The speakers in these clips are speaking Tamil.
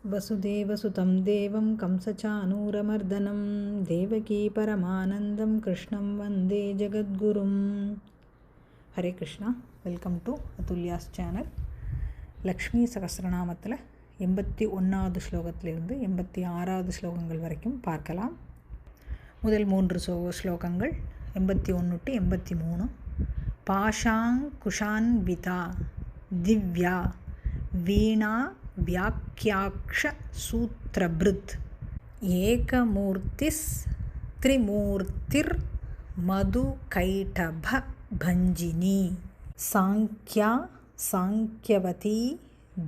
वसुदेवसुतं देवं कंसचानूरमर्दनं देवकी परमानन्दं कृष्णं वन्दे जगद्गुरुं. Hare Krishna. Welcome to Atulya's channel. Lakshmi சகஸ்ரநாமத்தில் 81வது ஸ்லோகத்திலிருந்து 86வது ஸ்லோகங்கள் வரைக்கும் பார்க்கலாம். முதல் 3 ஸ்லோகங்கள் 81 to 83. பாஷாங்குஷான்விதா திவ்யா வீணா வியாக்கியாக்ஷ சூத்ரபிருத் ஏகமூர்த்திஸ் த்ரிமூர்த்திர் மது கைடப பஞ்சினி சாங்கியா சாங்கியவதி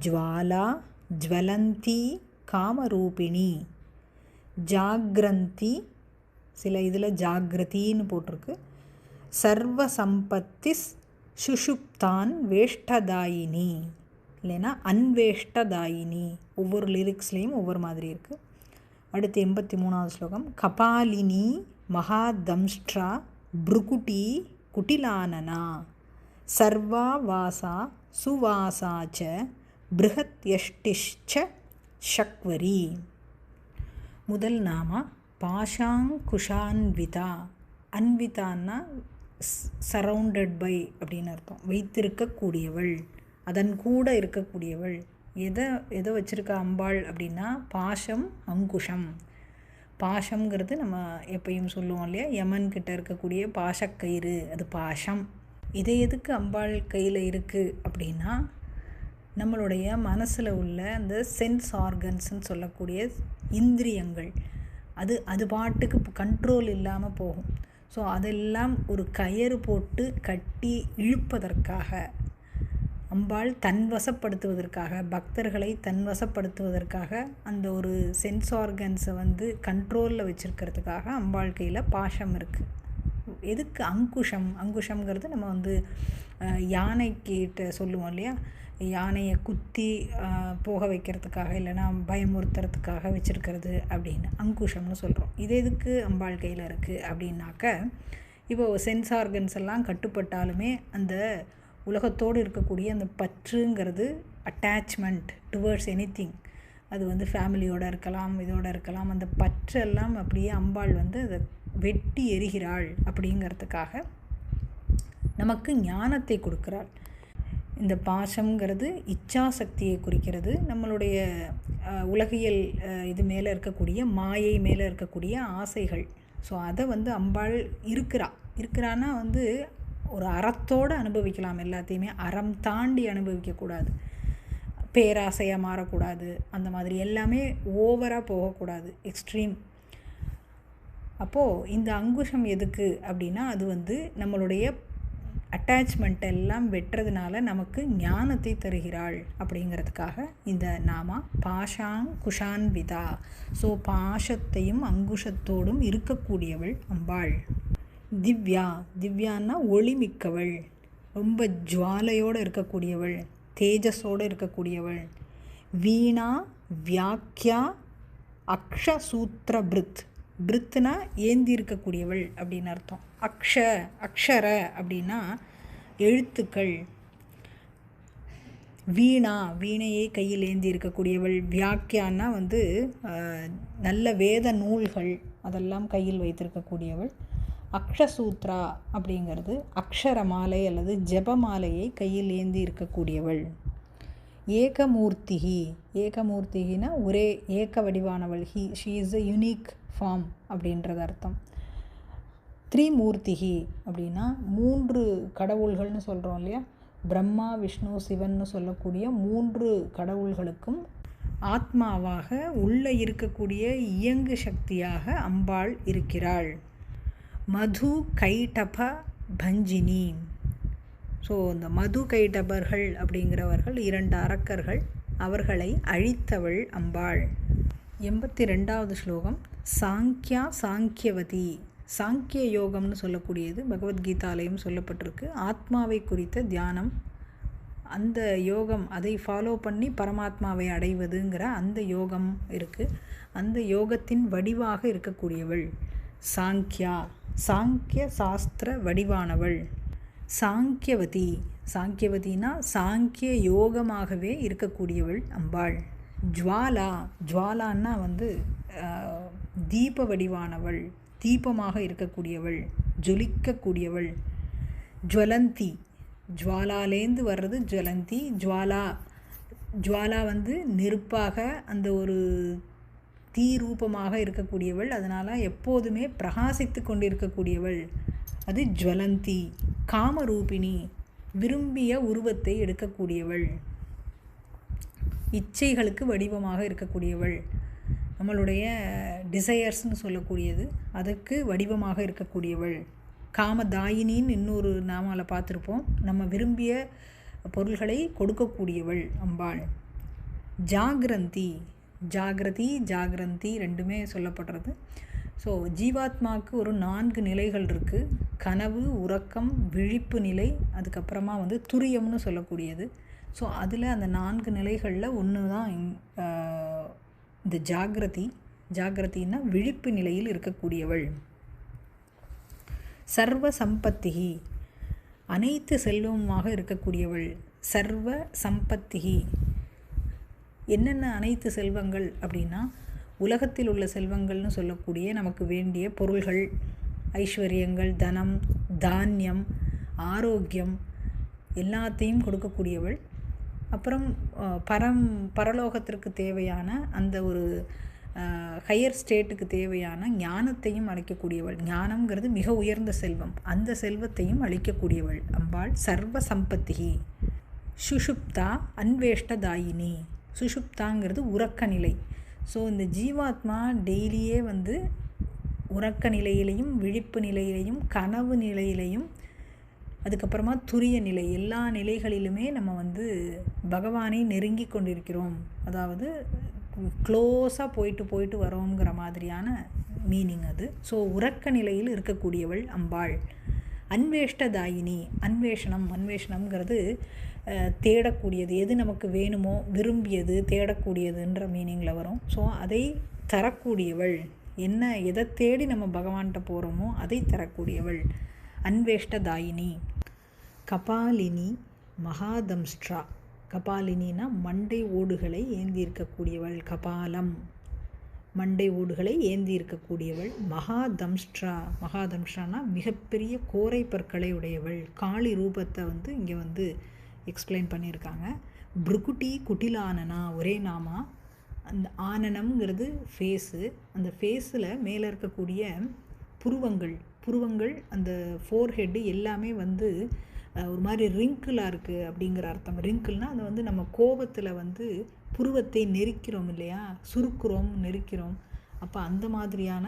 ஜ்வாலா ஜ்வலந்தி காமரூபிணி ஜாக்ரந்தி, சில இதில் ஜாகிரதின்னு போட்டிருக்கு, சர்வசம்பத்திஸ் சுஷுப்தான் வேஷ்டதாயினி இல்லைன்னா அன்வேஷ்டதாயினி. ஒவ்வொரு லிரிக்ஸ்லேயும் ஒவ்வொரு மாதிரி இருக்குது. அடுத்து 83வது ஸ்லோகம். கபாலினி மகாதம்ஷ்ட்ரா ப்ருகுட்டி குட்டிலானனா சர்வா வாசா சுவாசாச்ச பிருஹத்யஷ்டிஷ்ச ஷக்வரி. முதல் நாமா பாஷாங்குஷான்விதா. அன்விதான்னா சரவுண்டட் பை அப்படின்னு அர்த்தம். வைத்திருக்கக்கூடியவள், அதன் கூட இருக்கக்கூடியவள். எதை வச்சுருக்கா அம்பாள் அப்படின்னா பாஷம் அங்குஷம். பாஷங்கிறது நம்ம எப்பயும் சொல்லுவோம் இல்லையா, யமன் கிட்ட இருக்கக்கூடிய பாஷக்கயிறு, அது பாஷம். இதை எதுக்கு அம்பாள் கையில் இருக்குது அப்படின்னா நம்மளுடைய மனசில் உள்ள அந்த சென்ஸ் ஆர்கன்ஸ்ன்னு சொல்லக்கூடிய இந்திரியங்கள், அது பாட்டுக்கு கண்ட்ரோல் இல்லாமல் போகும். ஸோ அதெல்லாம் ஒரு கயிறு போட்டு கட்டி இழுப்பதற்காக, அம்பாள் தன்வசப்படுத்துவதற்காக, பக்தர்களை தன்வசப்படுத்துவதற்காக, அந்த ஒரு சென்ஸ் ஆர்கன்ஸை கண்ட்ரோலில் வச்சுருக்கிறதுக்காக அம்பாள் கையில் பாஷம் இருக்குது. எதுக்கு அங்குஷம்? அங்குஷங்கிறது நம்ம யானைக்கிட்ட சொல்லுவோம் இல்லையா, யானையை குத்தி போக வைக்கிறதுக்காக இல்லைன்னா பயமுறுத்துறதுக்காக வச்சுருக்கிறது அப்படின்னு அங்குஷம்னு சொல்கிறோம். இது எதுக்கு அம்பாள் கையில் இருக்குது அப்படின்னாக்க, இப்போது சென்ஸ் ஆர்கன்ஸ் எல்லாம் கட்டுப்பட்டாலுமே அந்த உலகத்தோடு இருக்கக்கூடிய அந்த பற்றுங்கிறது, அட்டாச்மெண்ட் டுவர்ட்ஸ் எனிதிங், அது ஃபேமிலியோடு இருக்கலாம், இதோடு இருக்கலாம். அந்த பற்றெல்லாம் அப்படியே அம்பாள் அதை வெட்டி எறிகிறாள். அப்படிங்கிறதுக்காக நமக்கு ஞானத்தை கொடுக்குறாள். இந்த பாசம்ங்கிறது இச்சாசக்தியை குறிக்கிறது. நம்மளுடைய உலகியல் இது மேலே இருக்கக்கூடிய மாயை மேலே இருக்கக்கூடிய ஆசைகள். ஸோ அதை அம்பாள் இருக்கிறான்னா ஒரு அறத்தோடு அனுபவிக்கலாம். எல்லாத்தையுமே அறம் தாண்டி அனுபவிக்கக்கூடாது, பேராசையாக மாறக்கூடாது, அந்த மாதிரி எல்லாமே ஓவராக போகக்கூடாது, எக்ஸ்ட்ரீம். அப்போது இந்த அங்குஷம் எதுக்கு அப்படின்னா, அது நம்மளுடைய அட்டாச்மெண்ட் எல்லாம் வெட்டுறதுனால நமக்கு ஞானத்தை தருகிறாள் அப்படிங்கிறதுக்காக இந்த நாமா பாஷாங்குஷான்விதா. ஸோ பாஷத்தையும் அங்குஷத்தோடும் இருக்கக்கூடியவள் அம்பாள். திவ்யா, திவ்யான்னா ஒளிமிக்கவள், ரொம்ப ஜுவாலையோடு இருக்கக்கூடியவள், தேஜஸோடு இருக்கக்கூடியவள். வீணா வியாக்கியா அக்ஷசூத்ரபிருத். பிருத்னா ஏந்தி இருக்கக்கூடியவள் அப்படின்னு அர்த்தம். அக்ஷர அப்படின்னா எழுத்துக்கள். வீணா, வீணையை கையில் ஏந்தி இருக்கக்கூடியவள். வியாக்கியான்னா நல்ல வேத நூல்கள் அதெல்லாம் கையில் வைத்திருக்கக்கூடியவள். அக்ஷசூத்ரா அப்படிங்கிறது அக்ஷரமாலை அல்லது ஜபமாலையை கையில் ஏந்தி இருக்கக்கூடியவள். ஏகமூர்த்திகி, ஏகமூர்த்திகினா ஒரே ஏக வடிவானவள். She is a unique form அப்படின்றது அர்த்தம். த்ரிமூர்த்திகி அப்படின்னா 3 கடவுள்கள்னு சொல்கிறோம் இல்லையா, பிரம்மா விஷ்ணு சிவன்னு சொல்லக்கூடிய 3 கடவுள்களுக்கும் ஆத்மாவாக உள்ளே இருக்கக்கூடிய இயங்கு சக்தியாக அம்பாள் இருக்கிறாள். மது கைடப பஞ்சினி. ஸோ இந்த மது கைடபர்கள் அப்படிங்கிறவர்கள் 2 அரக்கர்கள், அவர்களை அழித்தவள் அம்பாள். 82வது ஸ்லோகம். சாங்கியா சாங்கியவதி. சாங்கிய யோகம்னு சொல்லக்கூடியது பகவத்கீதாலையும் சொல்லப்பட்டிருக்கு. ஆத்மாவை குறித்த தியானம், அந்த யோகம், அதை ஃபாலோ பண்ணி பரமாத்மாவை அடைவதுங்கிற அந்த யோகம் இருக்குது. அந்த யோகத்தின் வடிவாக இருக்கக்கூடியவள் சாங்கியா. சாங்கிய சாஸ்திர வடிவானவள். சாங்கியவதி, சாங்கியவதினா சாங்கிய யோகமாகவே இருக்கக்கூடியவள் அம்பாள். ஜுவாலா, ஜுவாலான்னா தீப வடிவானவள், தீபமாக இருக்கக்கூடியவள், ஜொலிக்கக்கூடியவள். ஜுவலந்தி, ஜுவாலாலேந்து வர்றது ஜுவலந்தி. ஜுவாலா, ஜுவாலா நெருப்பாக அந்த ஒரு தீ ரூபமாக இருக்கக்கூடியவள், அதனால் எப்போதுமே பிரகாசித்து கொண்டிருக்கக்கூடியவள், அது ஜுவலந்தி. காமரூபிணி, விரும்பிய உருவத்தை எடுக்கக்கூடியவள், இச்சைகளுக்கு வடிவமாக இருக்கக்கூடியவள், நம்மளுடைய டிசையர்ஸ்னு சொல்லக்கூடியது அதற்கு வடிவமாக இருக்கக்கூடியவள். காமதாயினின்னு இன்னொரு நாமால பார்த்துருப்போம். நம்ம விரும்பிய பொருள்களை கொடுக்கக்கூடியவள் அம்பாள். ஜாகிரந்தி, ஜாகிரதி ஜாகிரந்தி ரெண்டுமே சொல்லப்படுறது. ஸோ ஜீவாத்மாவுக்கு ஒரு 4 நிலைகள் இருக்குது. கனவு, உறக்கம், விழிப்பு நிலை, அதுக்கப்புறமா துரியம்னு சொல்லக்கூடியது. ஸோ அதில் அந்த 4 நிலைகளில் ஒன்று தான் இந்த ஜாகிரதி. ஜாகிரதின்னா விழிப்பு நிலையில் இருக்கக்கூடியவள். சர்வ சம்பத்திகி, அனைத்து செல்வமாக இருக்கக்கூடியவள். சர்வ சம்பத்திகி, என்னென்ன அனைத்து செல்வங்கள் அப்படின்னா உலகத்தில் உள்ள செல்வங்கள்னு சொல்லக்கூடிய நமக்கு வேண்டிய பொருள்கள், ஐஸ்வர்யங்கள், தனம், தானியம், ஆரோக்கியம் எல்லாத்தையும் கொடுக்கக்கூடியவள். அப்புறம் பரலோகத்திற்கு தேவையான அந்த ஒரு ஹையர் ஸ்டேட்டுக்கு தேவையான ஞானத்தையும் அளிக்கக்கூடியவள். ஞானம்ங்கிறது மிக உயர்ந்த செல்வம், அந்த செல்வத்தையும் அளிக்கக்கூடியவள் அம்பாள். சர்வ சம்பத்திகி. சுஷுப்தா அன்வேஷ்டதாயினி. சுஷுப்தாங்கிறது உறக்க நிலை. ஸோ இந்த ஜீவாத்மா டெய்லியே உறக்க நிலையிலையும், விழிப்பு நிலையிலையும், கனவு நிலையிலையும், அதுக்கப்புறமா துரிய நிலை, எல்லா நிலைகளிலுமே நம்ம பகவானை நெருங்கி கொண்டிருக்கிறோம். அதாவது க்ளோஸாக போயிட்டு வரோங்கிற மாதிரியான மீனிங் அது. ஸோ உறக்க நிலையில் இருக்கக்கூடியவள் அம்பாள். அன்வேஷ்டதாயினி, அன்வேஷனம்ங்கிறது தேடக்கூடியது, எது நமக்கு வேணுமோ விரும்பியது தேடக்கூடியதுன்ற மீனிங்கில் வரும். ஸோ அதை தரக்கூடியவள், எதை தேடி நம்ம பகவான்கிட்ட போகிறோமோ அதை தரக்கூடியவள் அன்வேஷ்டதாயினி. கபாலினி மகாதம்ஷ்ட்ரா. கபாலினா மண்டை ஓடுகளை ஏந்தி இருக்கக்கூடியவள். கபாலம், மண்டை ஓடுகளை ஏந்தி இருக்கக்கூடியவள். மகாதம்ஷ்ட்ரானா மிகப்பெரிய கோரை பற்களை உடையவள். காளி ரூபத்தை இங்கே எக்ஸ்பிளைன் பண்ணியிருக்காங்க. புருகுட்டி குட்டிலானனா, ஒரே நாமா. அந்த ஆனனம்ங்கிறது ஃபேஸு, அந்த ஃபேஸில் மேலே இருக்கக்கூடிய புருவங்கள், அந்த ஃபோர்ஹெட்டு எல்லாமே ஒரு மாதிரி ரிங்கிளாக இருக்குது அப்படிங்கிற அர்த்தம். ரிங்கிள்னால் அது நம்ம கோபத்தில் புருவத்தை நெரிக்கிறோம் இல்லையா, சுருக்குறோம், நெரிக்கிறோம். அப்போ அந்த மாதிரியான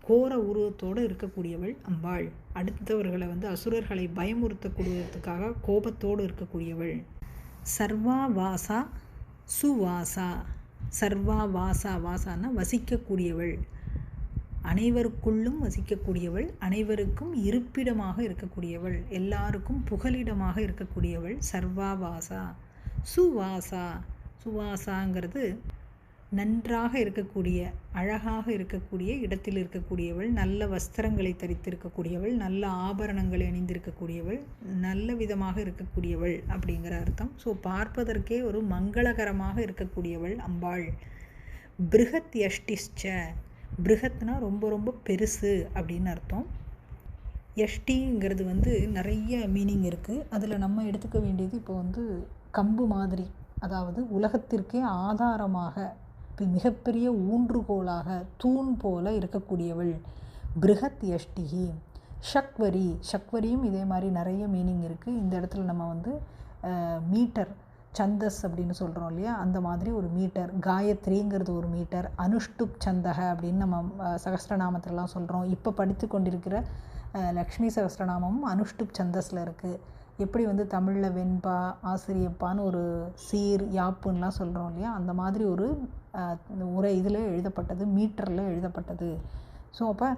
கோர உருவத்தோடு இருக்கக்கூடியவள் அம்பாள். அடுத்தவர்களை அசுரர்களை பயமுறுத்தக்கூடியதுக்காக கோபத்தோடு இருக்கக்கூடியவள். சர்வா வாசா சுவாசா. சர்வா வாசா, வாசான்னா வசிக்கக்கூடியவள், அனைவருக்குள்ளும் வசிக்கக்கூடியவள், அனைவருக்கும் இருப்பிடமாக இருக்கக்கூடியவள், எல்லாருக்கும் புகலிடமாக இருக்கக்கூடியவள். சர்வாவாசா. சுவாசாங்கிறது நன்றாக இருக்கக்கூடிய, அழகாக இருக்கக்கூடிய இடத்தில் இருக்கக்கூடியவள், நல்ல வஸ்திரங்களை தரித்திருக்கக்கூடியவள், நல்ல ஆபரணங்களை அணிந்திருக்கக்கூடியவள், நல்ல விதமாக இருக்கக்கூடியவள் அப்படிங்கிற அர்த்தம். ஸோ பார்ப்பதற்கே ஒரு மங்களகரமாக இருக்கக்கூடியவள் அம்பாள். பிருகத் யஷ்டிஷ்ச. பிருகத்னா ரொம்ப ரொம்ப பெருசு அப்படின்னு அர்த்தம். யஷ்டிங்கிறது நிறைய மீனிங் இருக்குது. அதில் நம்ம எடுத்துக்க வேண்டியது இப்போ கம்பு மாதிரி, அதாவது உலகத்திற்கே ஆதாரமாக மிகப்பெரிய ஊன்றுகோலாக தூண் போல இருக்கக்கூடியவள் பிருகத் யஷ்டிகி. ஷக்வரியும் இதே மாதிரி நிறைய மீனிங் இருக்குது. இந்த இடத்துல நம்ம மீட்டர், சந்தஸ் அப்படின்னு சொல்கிறோம் இல்லையா, அந்த மாதிரி ஒரு மீட்டர். காயத்ரிங்கிறது ஒரு மீட்டர். அனுஷ்டுப் சந்தக அப்படின்னு நம்ம சகஸ்ரநாமத்திலலாம் சொல்கிறோம். இப்போ படித்து கொண்டிருக்கிற லக்ஷ்மி சகஸ்ரநாமமும் அனுஷ்டுப் சந்தஸில் இருக்குது. எப்படி தமிழில் வெண்பா, ஆசிரியப்பான்னு ஒரு சீர், யாப்புன்னெலாம் சொல்கிறோம் இல்லையா, அந்த மாதிரி ஒரு உரை இதில் எழுதப்பட்டது, மீட்டரில் எழுதப்பட்டது. ஸோ அப்போ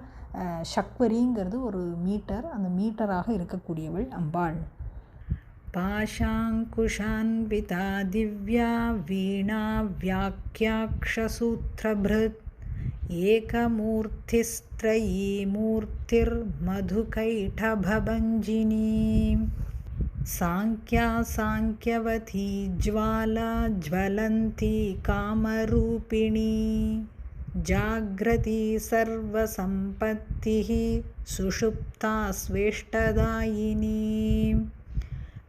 ஷக்வரிங்கிறது ஒரு மீட்டர், அந்த மீட்டராக இருக்கக்கூடியவள் அம்பாள். பாஷாங்குஷான்விதா திவ்யா வீணா வியாக்கியாக்ஷசூத்ரபிருத் ஏகமூர்த்திஸ்த்ரயீ மூர்த்திர் மதுகைடபபஞ்சினி. சாங்கியா சாங்கியவதி ஜ்வாலா ஜ்வலந்தி காமரூபிணி ஜாக்ரதி சர்வசம்பத்திஹ சுஷுப்தா ஸ்வேஷ்டதாயினி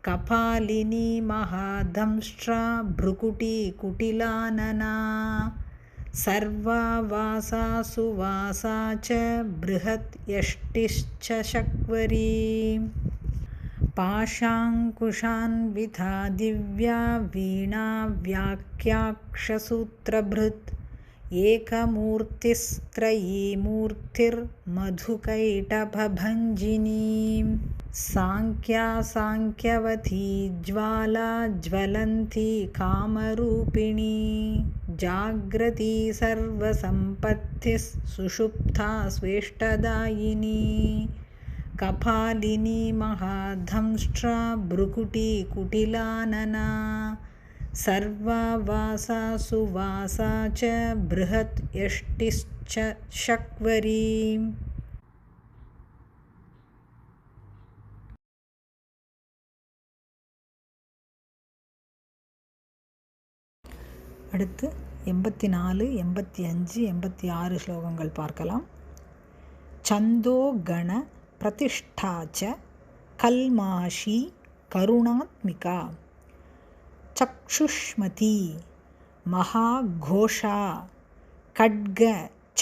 கபாலினி மகாதம்ஷ்ட்ரா ப்ருகுட்டி குட்டிலானனா சர்வா வாசா சுவாசா ச ப்ருஹத் யஷ்டிஷ்ச சக்வரி பாஷாங்குஷான்விதா திவ்யா வீணா வியாக்யாக்ஷசூத்ரபிருத் ஏகமூர்த்திஸ்த்ரயீ மூர்த்திர் மதுகைடபபஞ்சினி சாங்கியா சாங்கியவதி ஜ்வாலா ஜ்வலந்தி காமரூபிணி ஜாக்ரதி சர்வசம்பத்திஸ் சுஷுப்தா ஸ்வேஷ்டதாயினி கபாலினி மகாதம்ஷ்ட்ரா ப்ருகுட்டி குட்டிலானனா சர்வா வாசா சுவாசா ச ப்ருஹத் யஷ்டிஷ்ச சக்வரி. அடுத்து 84, 85, 86 ஸ்லோகங்கள் பார்க்கலாம். சந்தோ கண பிரதிஷ்டாச்ச கல்மாஷி கருணாத்மிகா சக்ஷுஷ்மதி மகாகோஷா கட்க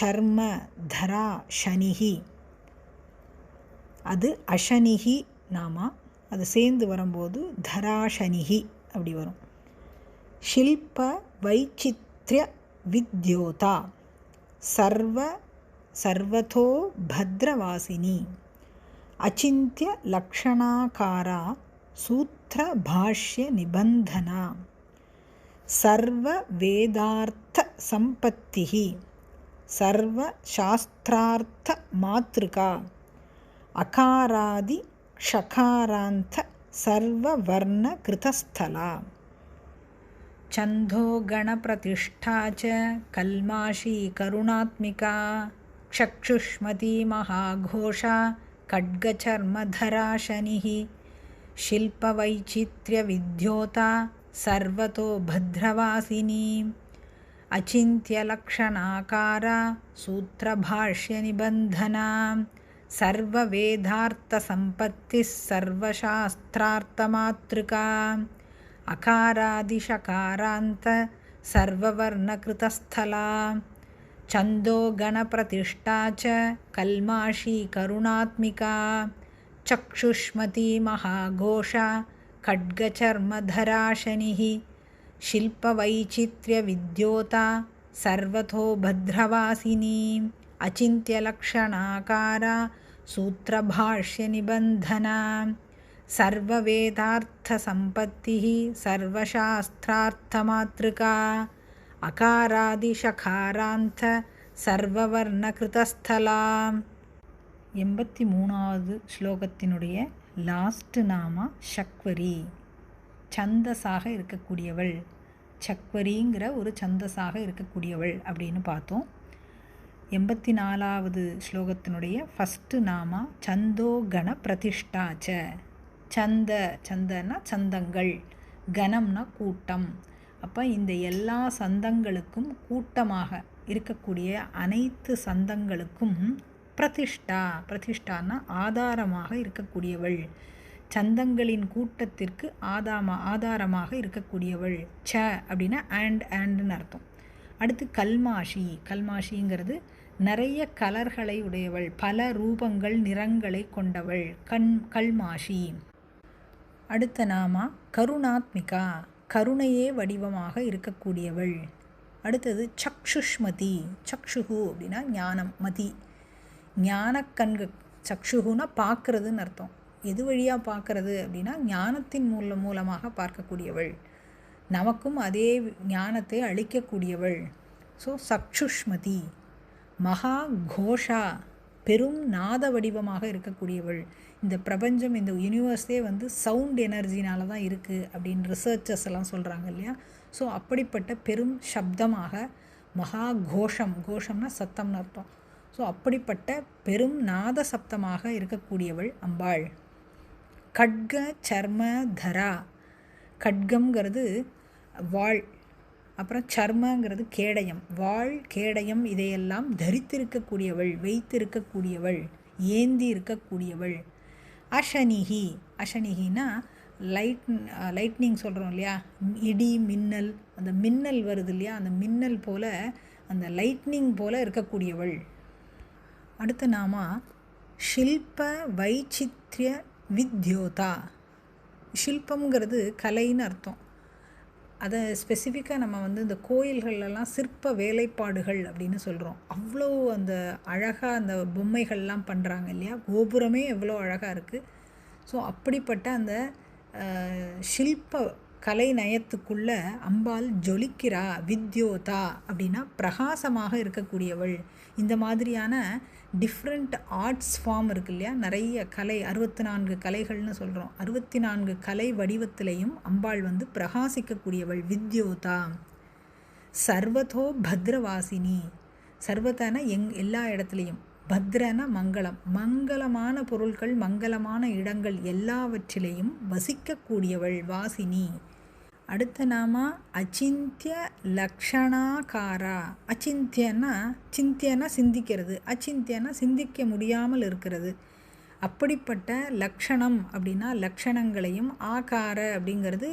சர்ம தரா சனிஹி. அது அஷனிஹி நாமா, அது சேர்ந்து வரும்போது தராஷனிஹி அப்படி வரும். ஷில்ப வைச்சித்ய வித்யோதா சர்வதோ பத்ரவாசினி அச்சிந்திய லக்ஷணாகாரா சூத்திர பாஷ்ய நிபந்தனா சர்வ வேதார்த்த சம்பத்திஹி சர்வ சாஸ்திரார்த்த மாத்ருகா அகாராதி ஷகாராந்த சர்வ வர்ண கிருதஸ்தலா. சந்தோ கண பிரதிஷ்டா ச கல்மாஷி கருணாத்மிகா சக்ஷுஷ்மதி மகாகோஷா கட்கச்சர்மதரா சனிஹி ஷில்பவைச்சித்ய வித்யோதா சர்வதோ பத்ரவாசினி அச்சிந்தியலக்ஷணாகாரா சூத்திரபாஷ்யநிபந்தனா சர்வவேதார்த்தசம்பத்திஸ் சர்வசாஸ்திரார்த்தமாத்ருகா அகாராதிஷகாராந்த சர்வவர்ணகிருதஸ்தலா. சந்தோ கணபிரதிஷ்டா ச கல்மாஷி கருணாத்மிகா சக்ஷுஷ்மதி மகாகோஷா கட்கச்சர்மதரா சனிஹி ஷில்பவைச்சித்ய வித்யோதா சர்வதோ பத்ரவாசினி அச்சிந்தியலக்ஷணாகாரா சூத்திரபாஷ்யநிபந்தனா சர்வவேதார்த்தசம்பத்திஹ சர்வசாஸ்திரார்த்தமாத்ருகா அகாராதிஷகாராந்த சர்வவர்ணகிருதஸ்தலா. 83வது ஸ்லோகத்தினுடைய லாஸ்ட் நாமா சக்வரி, சந்தஸாக இருக்கக்கூடியவள். சக்வரிங்கிற ஒரு சந்தஸாக இருக்கக்கூடியவள் அப்படின்னு பார்த்தோம். 84வது ஸ்லோகத்தினுடைய ஃபஸ்ட்டு நாமா சந்தோ கண பிரதிஷ்டாச்ச. சந்தன்னா சந்தங்கள், கணம்னா கூட்டம். அப்போ இந்த எல்லா சந்தங்களுக்கும் கூட்டமாக இருக்கக்கூடிய அனைத்து சந்தங்களுக்கும் பிரதிஷ்டான்னா ஆதாரமாக இருக்கக்கூடியவள், சந்தங்களின் கூட்டத்திற்கு ஆதாரமாக இருக்கக்கூடியவள். ச அப்படின்னா அண்ட்னு அர்த்தம். அடுத்து கல்மாஷிங்கிறது நிறைய கலர்களை உடையவள், பல ரூபங்கள் நிறங்களை கொண்டவள், கல்மாஷி. அடுத்த நாமா கருணாத்மிகா, கருணையே வடிவமாக இருக்கக்கூடியவள். அடுத்தது சக்ஷுஷ்மதி, சக்ஷுகு அப்படின்னா ஞானம், மதி ஞான கண்கள். சக்ஷுகுனா பார்க்கறதுன்னு அர்த்தம். எது வழியாக பார்க்கறது அப்படின்னா ஞானத்தின் மூலமாக பார்க்கக்கூடியவள், நமக்கும் அதே ஞானத்தை அளிக்கக்கூடியவள். ஸோ சக்ஷுஷ்மதி. மகா கோஷா, பெரும் நாத வடிவமாக இருக்கக்கூடியவள். இந்த பிரபஞ்சம், இந்த யூனிவர்ஸே சவுண்ட் எனர்ஜினால தான் இருக்குது அப்படின்னு ரிசர்ச்சர்ஸ் எல்லாம் சொல்கிறாங்க இல்லையா. ஸோ அப்படிப்பட்ட பெரும் சப்தமாக மகா கோஷம்னா சத்தம்னு அர்த்தம். ஸோ அப்படிப்பட்ட பெரும் நாத சப்தமாக இருக்கக்கூடியவள் அம்பாள். கட்க சர்ம தரா. கட்கம்ங்கிறது வாள், அப்புறம் சர்மங்கிறது கேடயம். வாள் கேடயம் இதையெல்லாம் தரித்திருக்கக்கூடியவள், வைத்திருக்கக்கூடியவள், ஏந்தி இருக்கக்கூடியவள். அஷனிஹி. அஷனிஹின்னா லைட்னிங் சொல்கிறோம் இல்லையா, இடி மின்னல், அந்த மின்னல் வருது இல்லையா, அந்த மின்னல் போல், அந்த லைட்னிங் போல் இருக்கக்கூடியவள். அடுத்த நாமா ஷில்ப வைச்சித்ய வித்யோதா. ஷில்பம்ங்கிறது கலைன்னு அர்த்தம். அதை ஸ்பெசிஃபிக்காக நம்ம இந்த கோயில்கள்லாம் சிற்ப வேலைப்பாடுகள் அப்படின்னு சொல்கிறோம். அவ்வளோ அந்த அழகாக அந்த பொம்மைகள்லாம் பண்ணுறாங்க இல்லையா, கோபுரமே எவ்வளோ அழகாக இருக்குது. ஸோ அப்படிப்பட்ட அந்த ஷில்ப கலை நயத்துக்குள்ள அம்பாள் ஜொலிக்கிறா. வித்யோதா அப்படின்னா பிரகாசமாக இருக்கக்கூடியவள். இந்த மாதிரியான டிஃப்ரெண்ட் ஆர்ட்ஸ் ஃபார்ம் இருக்கு இல்லையா, நிறைய கலை, 64 கலைகள்னு சொல்கிறோம். 64 கலை வடிவத்திலையும் அம்பாள் பிரகாசிக்கக்கூடியவள். வித்யோதா. சர்வதோ பத்ரவாசினி. சர்வதான எல்லா இடத்துலையும், பத்ரன மங்களம், மங்களமான பொருட்கள், மங்களமான இடங்கள் எல்லாவற்றிலையும் வசிக்கக்கூடியவள். வாசினி. அடுத்த நாம அச்சிந்திய லக்ஷணாகாரா. அச்சிந்தியன்னா, சிந்தியனா சிந்திக்கிறது, அச்சிந்தியனா சிந்திக்க முடியாமல் இருக்கிறது. அப்படிப்பட்ட லக்ஷணம் அப்படின்னா லக்ஷணங்களையும், ஆகார அப்படிங்கிறது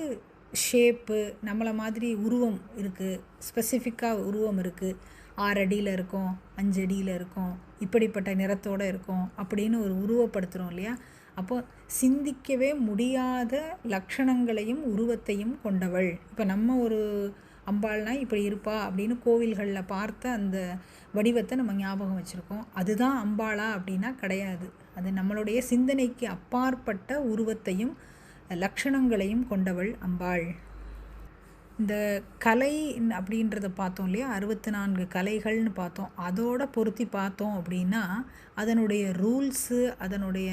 ஷேப்பு, நம்மளை மாதிரி உருவம் இருக்குது, ஸ்பெசிஃபிக்காக உருவம் இருக்குது. 6 அடியில் இருக்கும், 5 அடியில் இருக்கும், இப்படிப்பட்ட நிறத்தோடு இருக்கும் அப்படின்னு ஒரு உருவப்படுத்துகிறோம் இல்லையா. அப்போது சிந்திக்கவே முடியாத லக்ஷணங்களையும் உருவத்தையும் கொண்டவள். இப்போ நம்ம ஒரு அம்பாள்னால் இப்படி இருப்பா அப்படின்னு கோவில்களில் பார்த்த அந்த வடிவத்தை நம்ம ஞாபகம் வச்சுருக்கோம். அதுதான் அம்பாளா அப்படின்னா கிடையாது. அது நம்மளுடைய சிந்தனைக்கு அப்பாற்பட்ட உருவத்தையும் லக்ஷணங்களையும் கொண்டவள் அம்பாள். இந்த கலை அப்படின்றத பார்த்தோம் இல்லையா, 64 கலைகள்னு பார்த்தோம். அதோட பொருத்தி பார்த்தோம் அப்படின்னா அதனுடைய ரூல்ஸு, அதனுடைய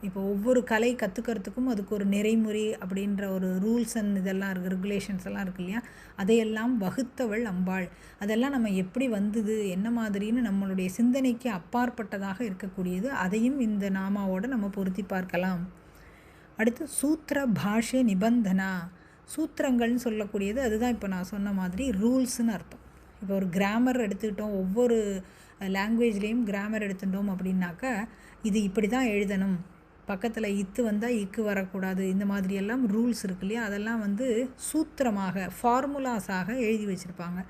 இப்போ ஒவ்வொரு கலை கற்றுக்கிறதுக்கும் அதுக்கு ஒரு நெறிமுறை அப்படின்ற ஒரு ரூல்ஸ் அண்ட் இதெல்லாம் இருக்குது, ரெகுலேஷன்ஸ் எல்லாம் இருக்குது இல்லையா, அதையெல்லாம் வகுத்தவள் அம்பாள். அதெல்லாம் நம்ம எப்படி வந்தது, என்ன மாதிரின்னு நம்மளுடைய சிந்தனைக்கு அப்பாற்பட்டதாக இருக்கக்கூடியது. அதையும் இந்த நாமாவோடு நம்ம பொருத்தி பார்க்கலாம். அடுத்து சூத்திர பாஷ்ய நிபந்தனா. சூத்திரங்கள்னு சொல்லக்கூடியது அதுதான் இப்போ நான் சொன்ன மாதிரி ரூல்ஸ்னு அர்த்தம். இப்போ ஒரு கிராமர் எடுத்துக்கிட்டோம், ஒவ்வொரு லாங்குவேஜ்லேயும் கிராமர் எடுத்துட்டோம் அப்படின்னாக்கா இது இப்படி தான் எழுதணும், பக்கத்தில் இத்து வந்தால் இக்கு வரக்கூடாது, இந்த மாதிரியெல்லாம் ரூல்ஸ் இருக்கு இல்லையா, அதெல்லாம் சூத்திரமாக ஃபார்முலாஸாக எழுதி வச்சுருப்பாங்க.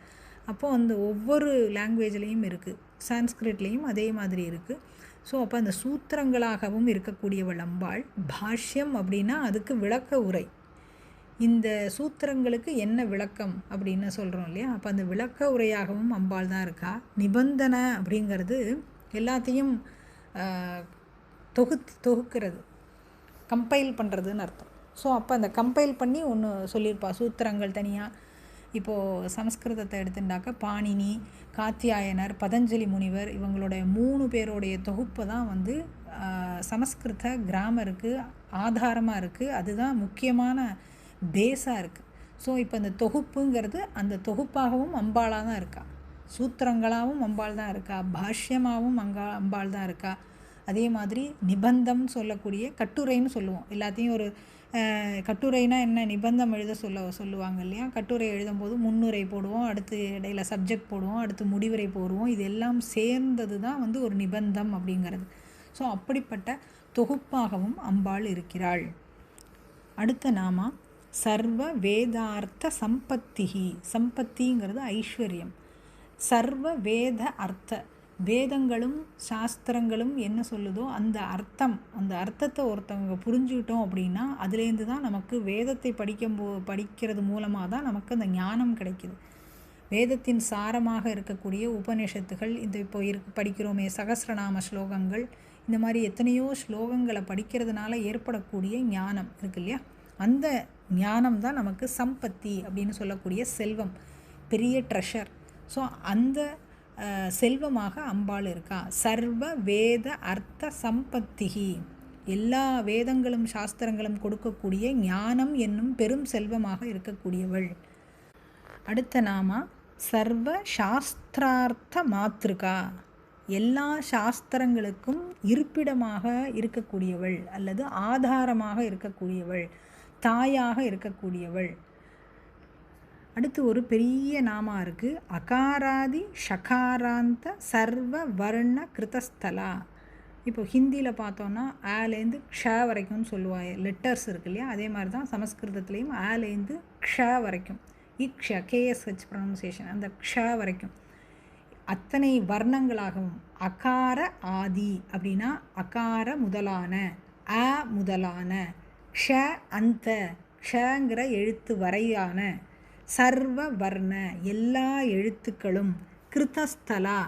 அப்போது ஒவ்வொரு லாங்குவேஜ்லேயும் இருக்குது, சான்ஸ்கிரிட்லேயும் அதே மாதிரி இருக்குது. ஸோ அப்போ அந்த சூத்திரங்களாகவும் இருக்கக்கூடியவள் அம்பாள். பாஷ்யம் அப்படின்னா அதுக்கு விளக்க உரை. இந்த சூத்திரங்களுக்கு என்ன விளக்கம் அப்படின்னு சொல்கிறோம் இல்லையா, அப்போ அந்த விளக்க உரையாகவும் அம்பாள் தான் இருக்கா. நிபந்தனை அப்படிங்கிறது எல்லாத்தையும் தொகுக்கிறது, கம்பைல் பண்ணுறதுன்னு அர்த்தம். ஸோ அப்போ அந்த கம்பைல் பண்ணி ஒன்று சொல்லியிருப்பா, சூத்திரங்கள் தனியாக. இப்போது சமஸ்கிருதத்தை எடுத்துட்டாக்க பாணினி, காத்தியாயனர், பதஞ்சலி முனிவர், இவங்களுடைய 3 பேருடைய தொகுப்பை தான் சமஸ்கிருத கிராமருக்கு ஆதாரமாக இருக்குது. அதுதான் முக்கியமான பேஸாக இருக்குது. ஸோ இப்போ இந்த தொகுப்புங்கிறது அந்த தொகுப்பாகவும் அம்பாளாக தான் இருக்கா, சூத்திரங்களாகவும் அம்பாள் தான் இருக்கா, பாஷ்யமாகவும் அம்பாள் தான் இருக்கா. அதே மாதிரி நிபந்தம் சொல்லக்கூடிய கட்டுரைன்னு சொல்லுவோம். எல்லாத்தையும் ஒரு கட்டுரைனா என்ன, நிபந்தம் எழுத சொல்லுவாங்க இல்லையா. கட்டுரை எழுதும்போது முன்னுரை போடுவோம், அடுத்து இடையில சப்ஜெக்ட் போடுவோம், அடுத்து முடிவுரை போடுவோம். இது எல்லாம் சேர்ந்தது தான் ஒரு நிபந்தம் அப்படிங்கிறது. ஸோ அப்படிப்பட்ட தொகுப்பாகவும் அம்பாள் இருக்கிறாள். அடுத்த நாமா சர்வ வேதார்த்த சம்பத்திஹி. சம்பத்திங்கிறது ஐஸ்வர்யம். சர்வ வேத அர்த்த, வேதங்களும் சாஸ்திரங்களும் என்ன சொல்லுதோ அந்த அர்த்தம், அந்த அர்த்தத்தை ஒருத்தவங்க புரிஞ்சுக்கிட்டோம் அப்படின்னா அதுலேருந்து தான் நமக்கு வேதத்தை படிக்கிறது மூலமாக தான் நமக்கு அந்த ஞானம் கிடைக்கிது. வேதத்தின் சாரமாக இருக்கக்கூடிய உபநிஷத்துகள், இந்த இப்போ படிக்கிறோமே சகஸ்ரநாம ஸ்லோகங்கள், இந்த மாதிரி எத்தனையோ ஸ்லோகங்களை படிக்கிறதுனால ஏற்படக்கூடிய ஞானம் இருக்கு இல்லையா, அந்த ஞானம் தான் நமக்கு சம்பத்தி அப்படின்னு சொல்லக்கூடிய செல்வம், பெரிய ட்ரெஷர். ஸோ அந்த செல்வமாக அம்பாள் இருக்கா. சர்வ வேத அர்த்த சம்பத்திஹி, எல்லா வேதங்களும் சாஸ்திரங்களும் கொடுக்கக்கூடிய ஞானம் என்னும் பெரும் செல்வமாக இருக்கக்கூடியவள். அடுத்த நாமா சர்வ சாஸ்திரார்த்த மாத்ருகா. எல்லா சாஸ்திரங்களுக்கும் இருப்பிடமாக இருக்கக்கூடியவள் அல்லது ஆதாரமாக இருக்கக்கூடியவள், தாயாக இருக்கக்கூடியவள். அடுத்து ஒரு பெரிய நாமா இருக்குது, அகாராதி ஷகாராந்த சர்வ வர்ண கிருதஸ்தலா. இப்போ ஹிந்தியில் பார்த்தோன்னா ஆலேருந்து க்ஷ வரைக்கும்னு சொல்லுவாங்க, லெட்டர்ஸ் இருக்கு இல்லையா, அதே மாதிரி தான் சமஸ்கிருதத்துலேயும் ஆலேருந்து க்ஷ வரைக்கும், இக்ஷ கேஎஸ்ஹெச் ப்ரொனன்சியேஷன், அந்த க்ஷ வரைக்கும் அத்தனை வர்ணங்களாகவும். அகார ஆதி அப்படின்னா அகார முதலான, அ முதலான, க்ஷ அந்த, க்ஷங்கிற எழுத்து வரையான, சர்வ வர்ண எல்லா எழுத்துக்களும், கிருதஸ்தலா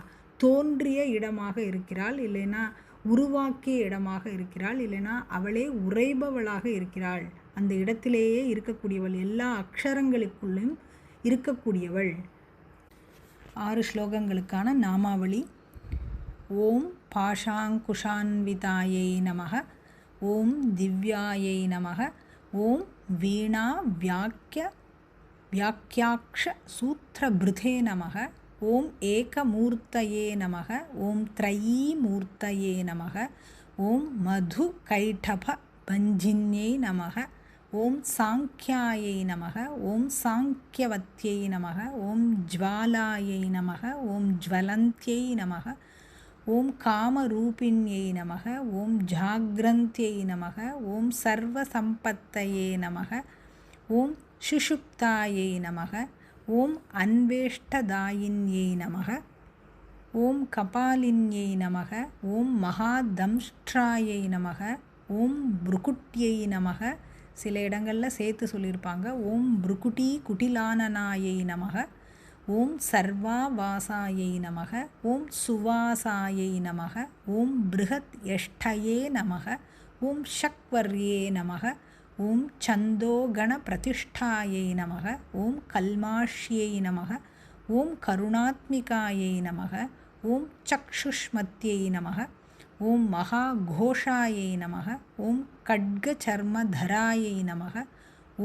தோன்றிய இடமாக இருக்கிறாள், இல்லைன்னா உருவாக்கிய இடமாக இருக்கிறாள், இல்லைன்னா அவளே உறைபவளாக இருக்கிறாள், அந்த இடத்திலேயே இருக்கக்கூடியவள், எல்லா அக்ஷரங்களுக்குள்ளும் இருக்கக்கூடியவள். 6 ஸ்லோகங்களுக்கான நாமாவளி. ஓம் பாஷாங்குஷான்விதாயை நமக, ஓம் திவ்யாயை நமக, ஓம் வீணா வியாக்கியாக்ஷ சூத்திரபிருதே நமக, ஓம் ஏகமூர்த்தயே நமக, ஓம் த்ரயீமூர்த்தயே நமக, ஓம் மது கைடப பஞ்சின்யை நமக, ஓம் சாங்கியாயை நமக, ஓம் சாங்கியவத்யை நமக, ஓம் ஜ்வாலாயை நமக, ஓம் ஜ்வலந்த்யை நமக, ஓம் காமரூபிண்யை நமக, ஓம் ஜாக்ரந்த்யை நமக, ஓம் சர்வசம்பத்தயே நமக, ஓம் சுஷுப்தாயை நமக, ஓம் அன்வேஷ்டதாயின்யை நமக, ஓம் கபாலின்யை நமக, ஓம் மகாதம்ஷ்ட்ராயை நமக, ஓம் புருகுட்யை நமக. சில இடங்களில் சேர்த்து சொல்லியிருப்பாங்க, ஓம் புருகுட்டி குட்டிலானனாயை நமக, ஓம் சர்வாவாசாயை நமக, ஓம் சுவாசாயை நமக, ஓம் பிருகத் யஷ்டயே நமக, ஓம் ஷக்வர்யே நமக, ஓம் சந்தோகண பிரதிஷ்டாயை நமக, ஓம் கல்மாஷ்யை நமக, ஓம் கருணாத்மிகாயை நமக, ஓம் சக்ஷுஷ்மத்யை நமக, ஓம் மகாகோஷாயை நமக, ஓம் கட்கச்சர்மதராயை நமக,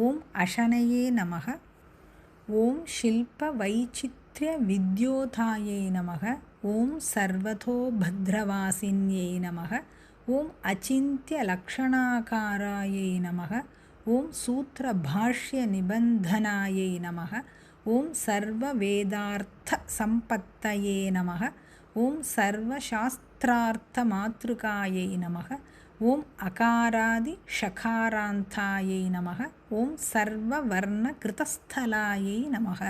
ஓம் அஷனயே நமக, ஓம் ஷில்ப வைச்சித்ய வித்யோதாயை நமக, ஓம் சர்வதோ பத்ரவாசின்யை நமக, ஓம் அச்சிந்திய லக்ஷணாகாராயை நமக, ஓம் சூத்திர பாஷ்ய நிபந்தனாயை நமக, ஓம் சர்வ வேதார்த்த சம்பத்தயே நமக, ஓம் சர்வ சாஸ்திரார்த்த மாத்ருகாயை நமக, ஓம் அகாராதி ஷகாராந்தாயை நமக, ஓம் சர்வ வர்ண கிருதஸ்தலாயை நமக.